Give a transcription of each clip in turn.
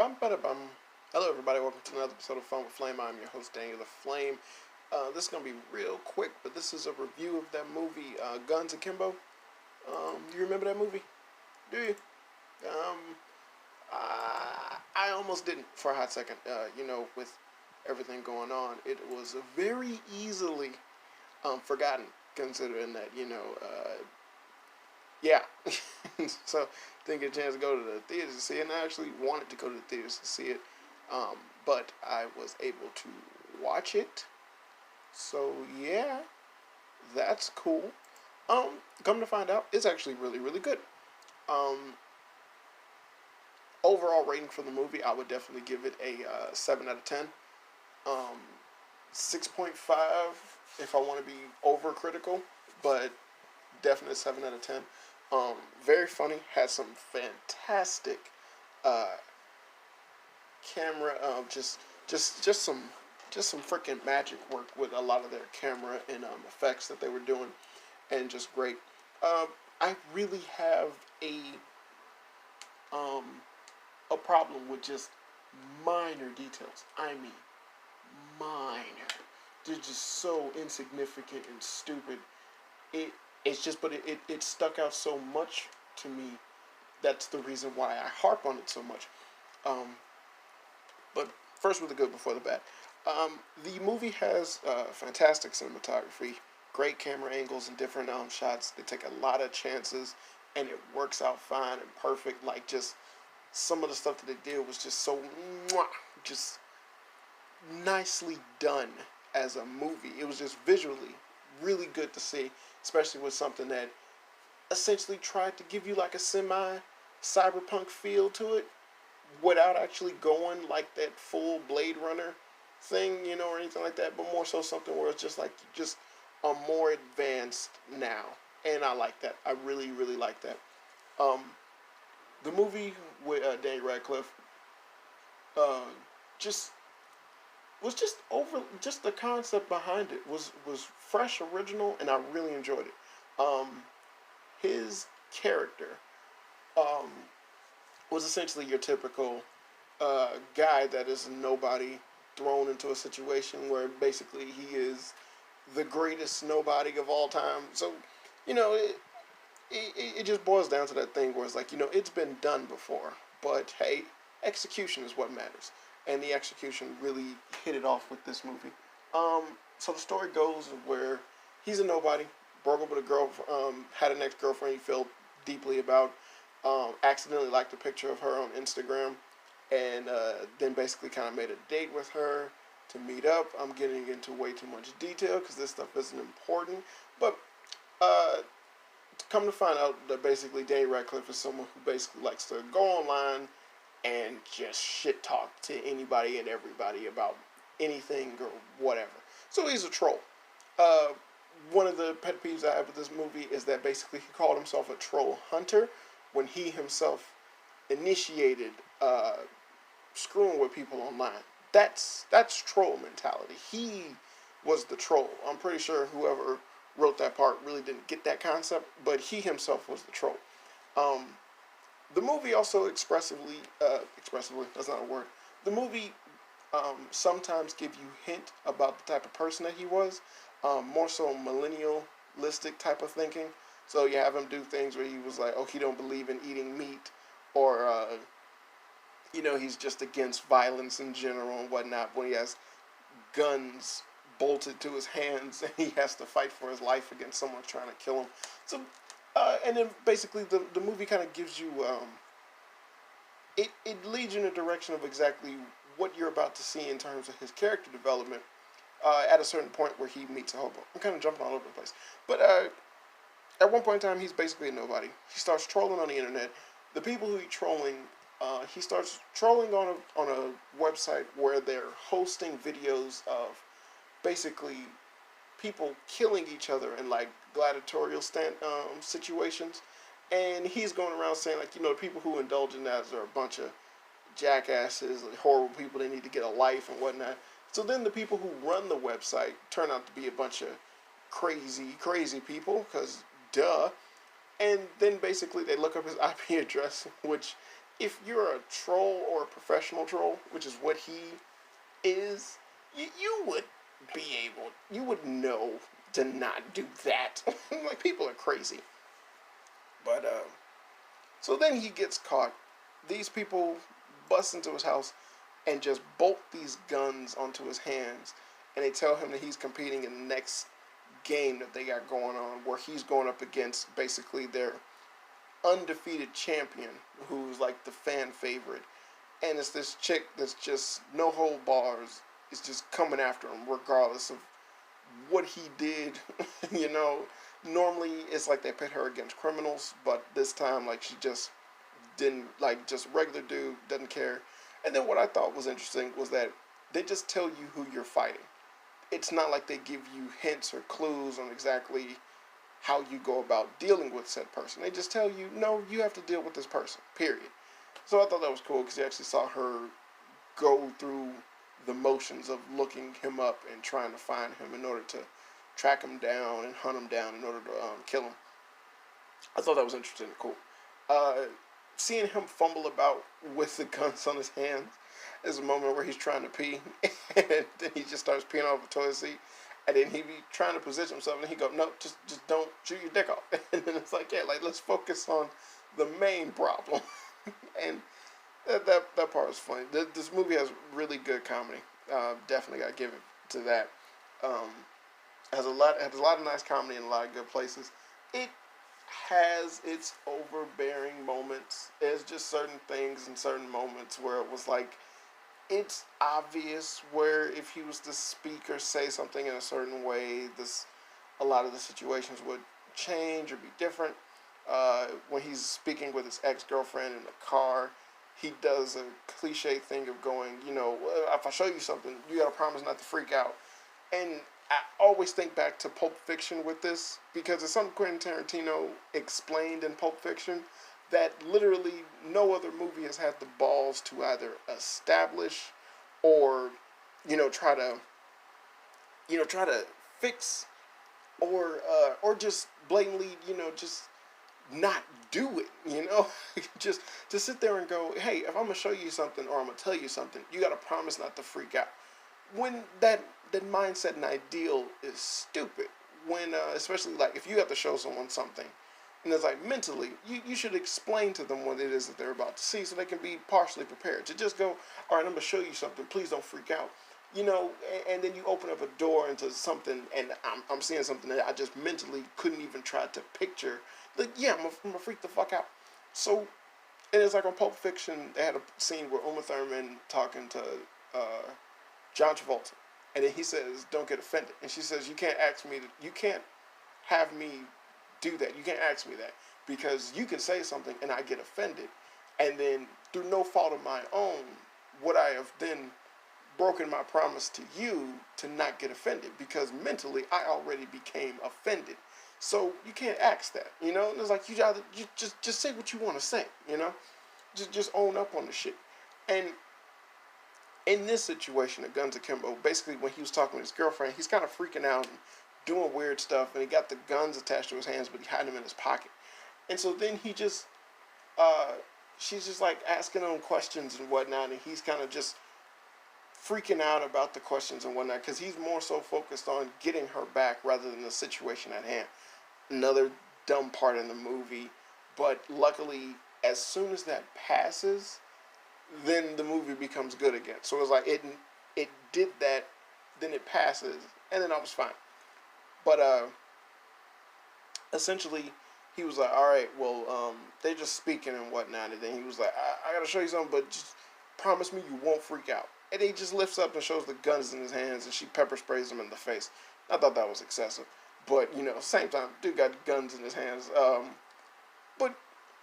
Bum ba bum. Hello, everybody. Welcome to another episode of Fun with Flame. I'm your host, Daniel the Flame. This is gonna be real quick, but this is a review of that movie, Guns Akimbo. Do you remember that movie? Do you? Um, I almost didn't for a hot second. With everything going on, it was very easily forgotten, considering that yeah. So didn't get a chance to go to the theaters to see it, and I actually wanted to go to the theaters to see it, but I was able to watch it. So yeah, that's cool. Come to find out, it's actually really really good. Um, Overall rating for the movie, I would definitely give it a 7 out of 10. Um, 6.5 if I want to be overcritical, but definitely 7 out of 10. Very funny. Had some fantastic uh, camera. Just some freaking magic work with a lot of their camera and effects that they were doing, and just great. Um, I really have a um, a problem with just minor details. I mean, minor. They're just so insignificant and stupid. It stuck out so much to me. That's the reason why I harp on it so much. Um, but first with the good before the bad. The movie has fantastic cinematography, great camera angles and different shots. They take a lot of chances, and it works out fine and perfect. Like, just some of the stuff that they did was just so just nicely done as a movie. It was just visually really good to see, especially with something that essentially tried to give you like a semi cyberpunk feel to it without actually going like that full Blade Runner thing, or anything like that, but more so something where it's just like just a more advanced now. And I like that. I really, really like that. Um, the movie with Danny Radcliffe uh, just was just over. Just the concept behind it was fresh, original, and I really enjoyed it. His character um, was essentially your typical guy that is nobody thrown into a situation where basically he is the greatest nobody of all time. So, you know, it just boils down to that thing where it's like, it's been done before, but hey, execution is what matters. And the execution really hit it off with this movie. Um, so the story goes where he's a nobody, broke up with a girl, had an ex-girlfriend he felt deeply about, accidentally liked a picture of her on Instagram, and then basically kind of made a date with her to meet up. I'm getting into way too much detail because this stuff isn't important, but uh, come to find out that basically Danny Radcliffe is someone who basically likes to go online and just shit talk to anybody and everybody about anything or whatever. So he's a troll. Uh, One of the pet peeves I have with this movie is that basically he called himself a troll hunter when he himself initiated screwing with people online. That's troll mentality. He was the troll. I'm pretty sure whoever wrote that part really didn't get that concept, but he himself was the troll. Um, the movie also expressively, that's not a word. The movie sometimes give you hint about the type of person that he was, more so millennialistic type of thinking. So you have him do things where he was like, oh, he don't believe in eating meat, or he's just against violence in general and whatnot. When he has guns bolted to his hands and he has to fight for his life against someone trying to kill him. So, and then basically the movie kind of gives you it leads you in a direction of exactly what you're about to see in terms of his character development at a certain point where he meets a hobo. I'm kind of jumping all over the place, but at one point in time, he's basically a nobody. He starts trolling on the internet. The people who he's trolling, he starts trolling on a website where they're hosting videos of basically people killing each other in like gladiatorial situations, and he's going around saying like, people who indulge in that are a bunch of jackasses, like horrible people. They need to get a life and whatnot. So then the people who run the website turn out to be a bunch of crazy people, because duh. And then basically they look up his IP address, which if you're a troll or a professional troll, which is what he is, you would be you would know to not do that. Like, people are crazy. But, so then he gets caught. These people bust into his house and just bolt these guns onto his hands. And they tell him that he's competing in the next game that they got going on, where he's going up against basically their undefeated champion, who's like the fan favorite. And it's this chick that's just no hold bars. Is just coming after him regardless of what he did. you know, normally it's like they pit her against criminals, but this time, like, she just didn't, like, just regular dude, doesn't care. And then what I thought was interesting was that they just tell you who you're fighting. It's not like they give you hints or clues on exactly how you go about dealing with said person. They just tell you, no, you have to deal with this person, period. So I thought that was cool because you actually saw her go through the motions of looking him up and trying to find him in order to track him down and hunt him down in order to kill him. I thought that was interesting and cool. Seeing him fumble about with the guns on his hands is a moment where he's trying to pee, and then he just starts peeing off the toilet seat, and then he be trying to position himself, and he go, no, just don't shoot your dick off. And then it's like, yeah, like, let's focus on the main problem. And that part was funny. This movie has really good comedy. Definitely got to give it to that. Has a lot of nice comedy in a lot of good places. It has its overbearing moments. There's just certain things and certain moments where it was like, it's obvious where if he was to speak or say something in a certain way, a lot of the situations would change or be different. When he's speaking with his ex-girlfriend in the car, he does a cliche thing of going, if I show you something, you gotta promise not to freak out. And I always think back to Pulp Fiction with this, because it's something Quentin Tarantino explained in Pulp Fiction that literally no other movie has had the balls to either establish or, try to fix or just blatantly, just not do it, just to sit there and go, hey, if I'm gonna show you something or I'm gonna tell you something, you gotta promise not to freak out. When that mindset and ideal is stupid. When especially like if you have to show someone something, and it's like mentally, you should explain to them what it is that they're about to see so they can be partially prepared. To just go, all right, I'm gonna show you something. Please don't freak out. And then you open up a door into something, and I'm seeing something that I just mentally couldn't even try to picture. Like, yeah, I'm gonna freak the fuck out. So, and it's like on Pulp Fiction, they had a scene where Uma Thurman talking to John Travolta, and then he says, "Don't get offended," and she says, "You can't have me do that. You can't ask me that because you can say something and I get offended, and then through no fault of my own, would I have then broken my promise to you to not get offended because mentally I already became offended. So you can't ask that, And it's like you just say what you want to say, Just own up on the shit. And in this situation at Guns Akimbo, basically when he was talking with his girlfriend, he's kind of freaking out and doing weird stuff, and he got the guns attached to his hands, but he had them in his pocket. And so then she's just like asking him questions and whatnot, and he's kind of just freaking out about the questions and whatnot because he's more so focused on getting her back rather than the situation at hand. Another dumb part in the movie, but luckily, as soon as that passes, then the movie becomes good again. So it's like it did that, then it passes, and then I was fine. But essentially, he was like, all right, well, they're just speaking and whatnot, and then he was like, I gotta show you something, but just promise me you won't freak out. And he just lifts up and shows the guns in his hands, and she pepper sprays him in the face. I thought that was excessive, but same time, dude got guns in his hands. But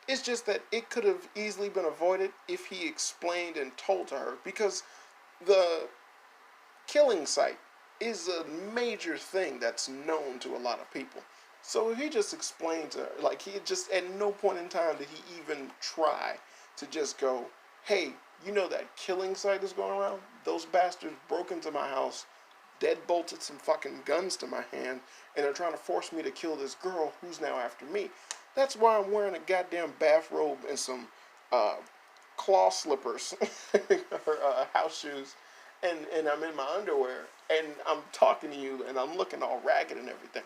it's just that it could have easily been avoided if he explained and told to her, because the killing site is a major thing that's known to a lot of people. So if he just explained to her, like he just at no point in time did he even try to just go, hey, that killing site is going around? Those bastards broke into my house, deadbolted some fucking guns to my hand, and they're trying to force me to kill this girl who's now after me. That's why I'm wearing a goddamn bathrobe and some claw slippers or house shoes, and I'm in my underwear and I'm talking to you and I'm looking all ragged and everything.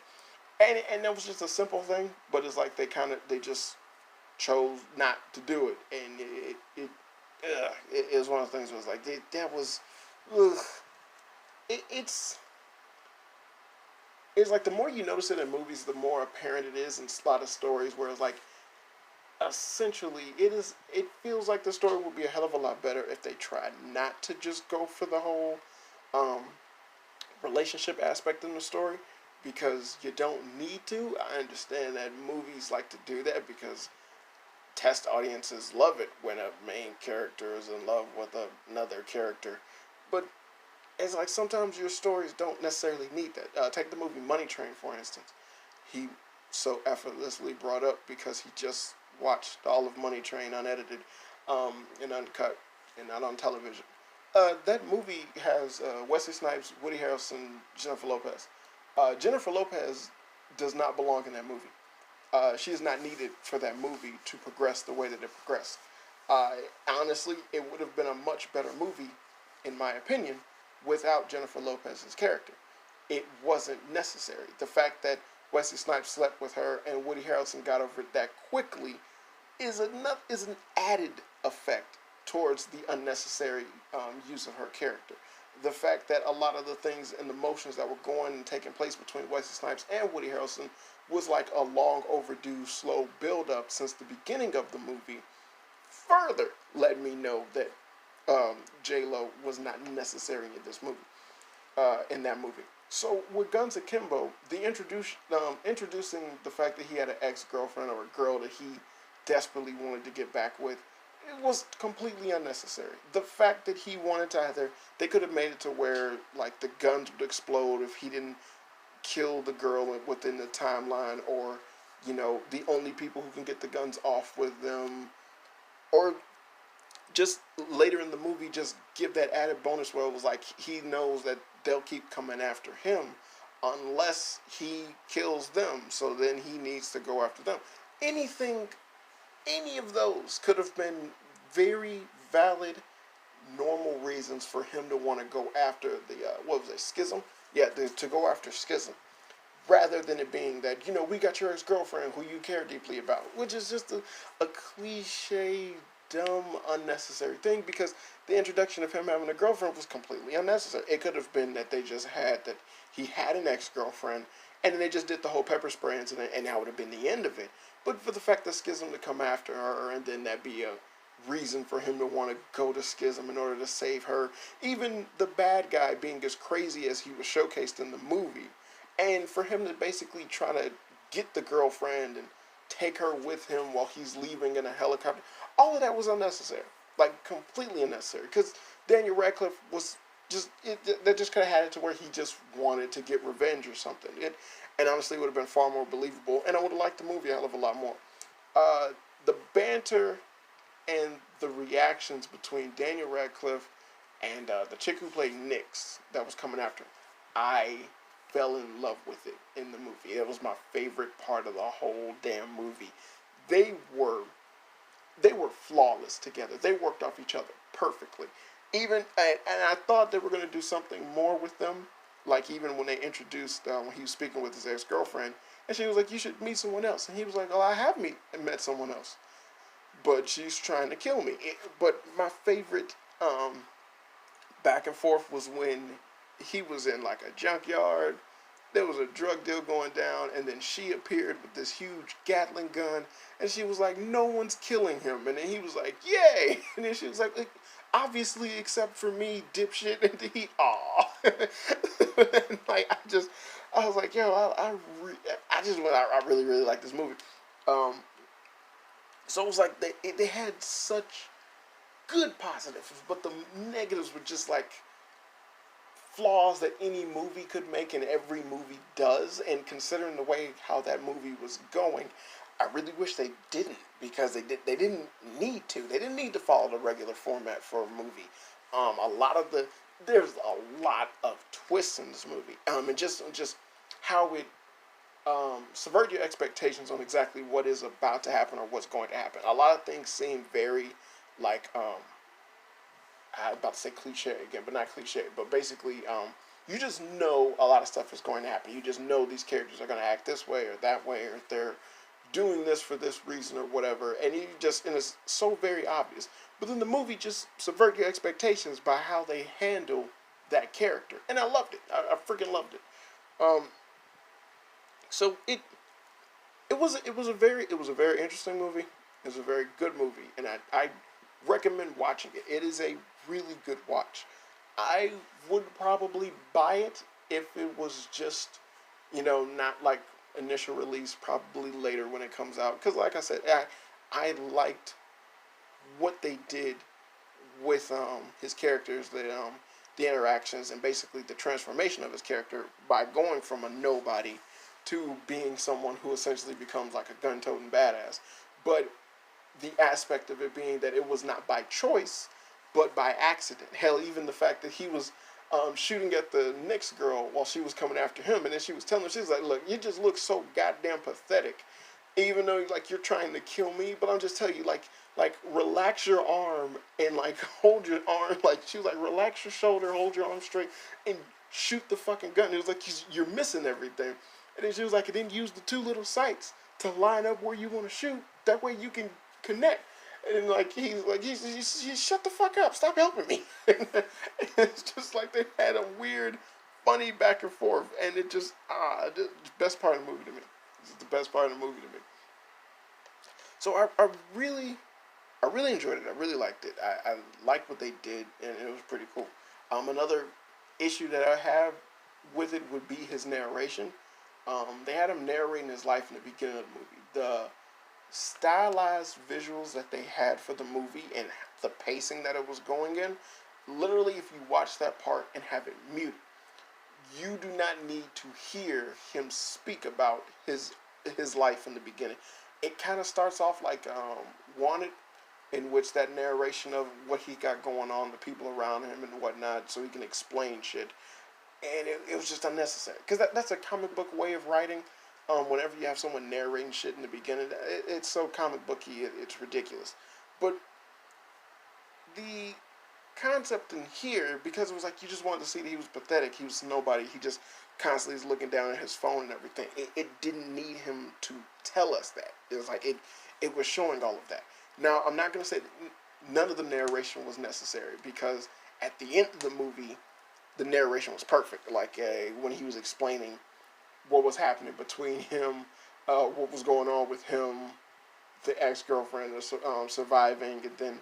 And that was just a simple thing, but it's like they just chose not to do it, and it is one of the things that was like that was, ugh. It, it's like the more you notice it in movies, the more apparent it is in a lot of stories. Where it's like essentially it feels like the story would be a hell of a lot better if they tried not to just go for the whole um, relationship aspect in the story, because you don't need to. I understand that movies like to do that because test audiences love it when a main character is in love with another character, but it's like sometimes your stories don't necessarily need that. Take the movie Money Train, for instance. He so effortlessly brought up because he just watched all of Money Train unedited, and uncut and not on television. That movie has Wesley Snipes, Woody Harrelson, Jennifer Lopez. Jennifer Lopez does not belong in that movie. She is not needed for that movie to progress the way that it progressed. Honestly, it would have been a much better movie, in my opinion, without Jennifer Lopez's character. It wasn't necessary. The fact that Wesley Snipes slept with her and Woody Harrelson got over it that quickly is an added effect towards the unnecessary use of her character. The fact that a lot of the things and the motions that were going and taking place between Wesley Snipes and Woody Harrelson was like a long overdue, slow build up since the beginning of the movie, further let me know that J Lo was not necessary in this movie, in that movie. So with Guns Akimbo, introducing the fact that he had an ex girlfriend or a girl that he desperately wanted to get back with, it was completely unnecessary. The fact that he wanted to either, they could have made it to where like the guns would explode if he didn't kill the girl within the timeline, or the only people who can get the guns off with them, or just later in the movie just give that added bonus where it was like he knows that they'll keep coming after him unless he kills them, so then he needs to go after them. Anything, any of those could have been very valid, normal reasons for him to want to go after the what was it, Schism? Yeah, to go after Schism, rather than it being that we got your ex girlfriend who you care deeply about, which is just a cliche, dumb, unnecessary thing, because the introduction of him having a girlfriend was completely unnecessary. It could have been that they just had that he had an ex girlfriend, and then they just did the whole pepper spray incident, and that would have been the end of it. But for the fact that Schism to come after her, and then that be a reason for him to want to go to Schism in order to save her, even the bad guy being as crazy as he was showcased in the movie, and for him to basically try to get the girlfriend and take her with him while he's leaving in a helicopter, all of that was unnecessary, like completely unnecessary. Because Daniel Radcliffe was they just could have had it to where he just wanted to get revenge or something. And honestly, it would have been far more believable, and I would have liked the movie a hell of a lot more. The banter and the reactions between Daniel Radcliffe and the chick who played Nyx that was coming after him, I fell in love with it in the movie. It was my favorite part of the whole damn movie. They were they were flawless together. They worked off each other perfectly. Even and I thought they were going to do something more with them. Like even when they introduced when he was speaking with his ex girlfriend, and she was like, "You should meet someone else," and he was like, "Oh, I have met someone else, but she's trying to kill me." But my favorite back and forth was when he was in like a junkyard. There was a drug deal going down, and then she appeared with this huge Gatling gun, and she was like, "No one's killing him," and then he was like, "Yay!" And then she was like, "Obviously, except for me, dipshit." And he, aw, and like I was like, yo, I really really like this movie. Um, so it was like they had such good positives, but the negatives were just like flaws that any movie could make and every movie does. And considering the way how that movie was going, I really wish they didn't, because they didn't need to. They didn't need to follow the regular format for a movie. There's a lot of twists in this movie, and just how it subvert your expectations on exactly what is about to happen or what's going to happen. A lot of things seem very like I'm about to say cliche again, but not cliche. But basically, you just know a lot of stuff is going to happen. You just know these characters are going to act this way or that way, or they're doing this for this reason or whatever. And you just, and it's so very obvious. But then the movie just subvert your expectations by how they handle that character, and I loved it. I freaking loved it. Um, so it was a very interesting movie. It was a very good movie, and I recommend watching it. It is a really good watch. I would probably buy it if it was just, not like initial release, probably later when it comes out. Because, like I said, I liked what they did with his characters, the interactions, and basically the transformation of his character by going from a nobody to being someone who essentially becomes like a gun-toting badass. But the aspect of it being that it was not by choice, but by accident. Hell, even the fact that he was shooting at the Knicks girl while she was coming after him, and then she was telling him, she was like, "Look, you just look so goddamn pathetic, even though like you're trying to kill me. But I'm just telling you, like relax your arm and like hold your arm. Like she was like, relax your shoulder, hold your arm straight, and shoot the fucking gun." It was like you're missing everything. And then she was like, and then use the two little sights to line up where you want to shoot. That way you can connect. And like he's shut the fuck up, stop helping me. It's just like they had a weird, funny back and forth, and it just the best part of the movie to me. This is the best part of the movie to me. So I really enjoyed it. I really liked it. I liked what they did, and it was pretty cool. Another issue that I have with it would be his narration. They had him narrating his life in the beginning of the movie. The stylized visuals that they had for the movie and the pacing that it was going in, literally, if you watch that part and have it muted, you do not need to hear him speak about his life in the beginning. It kind of starts off like Wanted, in which that narration of what he got going on, the people around him and whatnot, so he can explain shit. And it was just unnecessary. Because that's a comic book way of writing. Whenever you have someone narrating shit in the beginning, it's so comic booky, it's ridiculous. But the concept in here, because it was like you just wanted to see that he was pathetic, he was nobody, he just constantly is looking down at his phone and everything. It didn't need him to tell us that. It was like it was showing all of that. Now, I'm not going to say that none of the narration was necessary, because at the end of the movie, the narration was perfect. Like when he was explaining what was happening between him, what was going on with him, the ex-girlfriend surviving, and then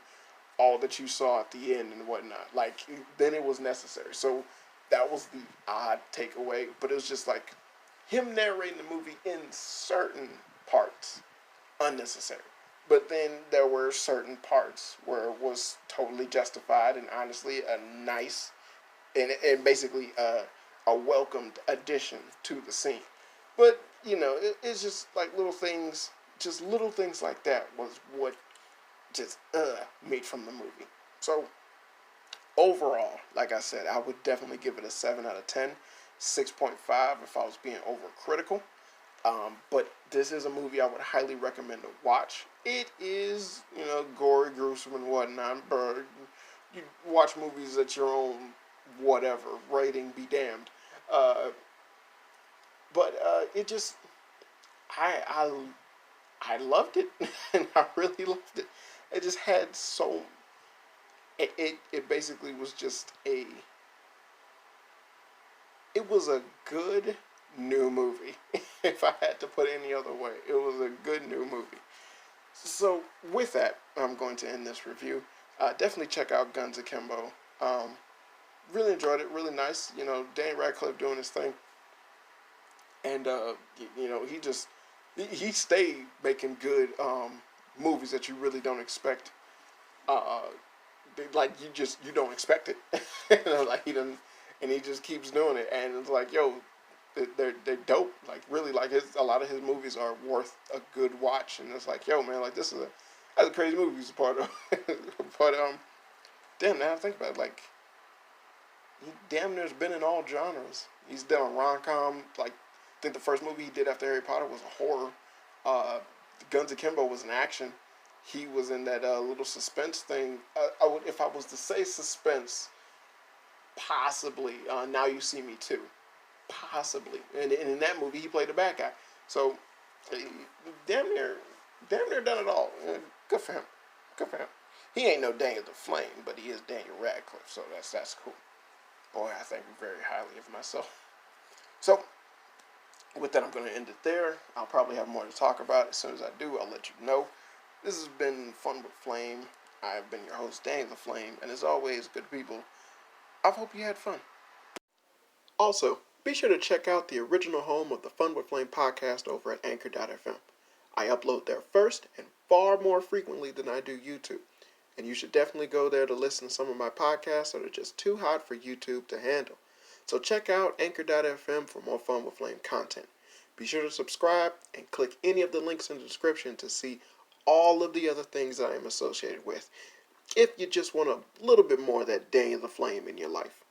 all that you saw at the end and whatnot. Like, then it was necessary. So that was the odd takeaway. But it was just like him narrating the movie in certain parts, unnecessary. But then there were certain parts where it was totally justified and honestly a nice and basically a welcomed addition to the scene. But, it's just like little things like that was what just made from the movie. So overall, like I said, I would definitely give it a 7 out of 10, 6.5 if I was being overcritical. But this is a movie I would highly recommend to watch. It is, gory, gruesome, and whatnot. But you watch movies at your own whatever rating, be damned. But it just, I loved it, and I really loved it. It just had so. It basically was just a. It was a good new movie. If I had to put it any other way, it was a good new movie. So with that, I'm going to end this review. Definitely check out Guns Akimbo. Really enjoyed it. Really nice. Danny Radcliffe doing his thing, and he stayed making good movies that you really don't expect. Uh, like you don't expect it. Like he doesn't, and he just keeps doing it, and it's like, yo, they're dope. Like really, like a lot of his movies are worth a good watch, and it's like, yo, man, like that's a crazy movie he's a part of. But damn, now I think about it, like he damn near's been in all genres. He's done a rom-com. Like I think the first movie he did after Harry Potter was a horror. Guns Akimbo was an action. he was in that little suspense thing. I would, if I was to say suspense, possibly Now You See Me Too, possibly. And in that movie, he played the bad guy. So, he damn near, damn near done it all. Good for him. Good for him. He ain't no Daniel the Flame, but he is Daniel Radcliffe. So that's cool. Boy, I think very highly of myself. So, with that, I'm going to end it there. I'll probably have more to talk about. As soon as I do, I'll let you know. This has been Fun with Flame. I've been your host, Daniel the Flame. And as always, good people, I hope you had fun. Also, be sure to check out the original home of the Fun with Flame podcast over at Anchor.fm. I upload there first and far more frequently than I do YouTube. And you should definitely go there to listen to some of my podcasts that are just too hot for YouTube to handle. So check out Anchor.fm for more Fun with Flame content. Be sure to subscribe and click any of the links in the description to see all of the other things that I am associated with, if you just want a little bit more of that Daniel the Flame in your life.